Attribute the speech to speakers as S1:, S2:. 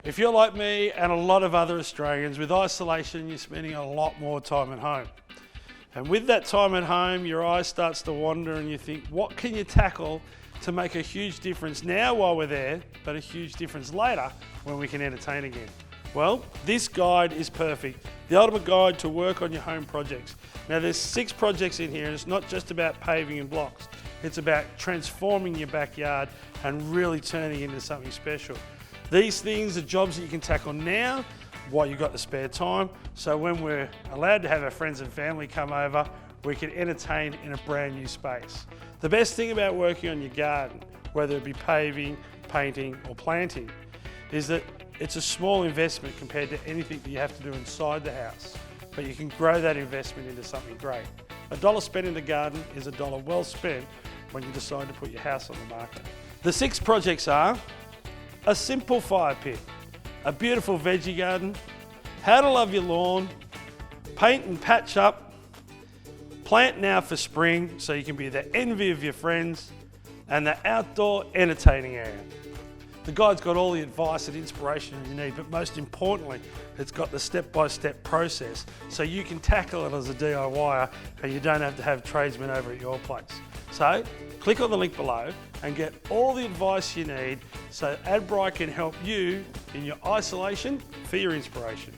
S1: If you're like me and a lot of other Australians, with isolation, you're spending a lot more time at home. And with that time at home, your eye starts to wander and you think, what can you tackle to make a huge difference now while we're there, but a huge difference later when we can entertain again? Well, this guide is perfect. The ultimate guide to work on your home projects. Now there's 6 projects in here, and it's not just about paving and blocks. It's about transforming your backyard and really turning it into something special. These things are jobs that you can tackle now while you've got the spare time, so when we're allowed to have our friends and family come over, we can entertain in a brand new space. The best thing about working on your garden, whether it be paving, painting or planting, is that it's a small investment compared to anything that you have to do inside the house, but you can grow that investment into something great. $1 spent in the garden is $1 well spent when you decide to put your house on the market. The 6 projects are a simple fire pit, a beautiful veggie garden, how to love your lawn, paint and patch up, plant now for spring so you can be the envy of your friends, and the outdoor entertaining area. The guide's got all the advice and inspiration you need, but most importantly, it's got the step-by-step process so you can tackle it as a DIYer and you don't have to have tradesmen over at your place. So, click on the link below and get all the advice you need so Adbri can help you in your isolation for your inspiration.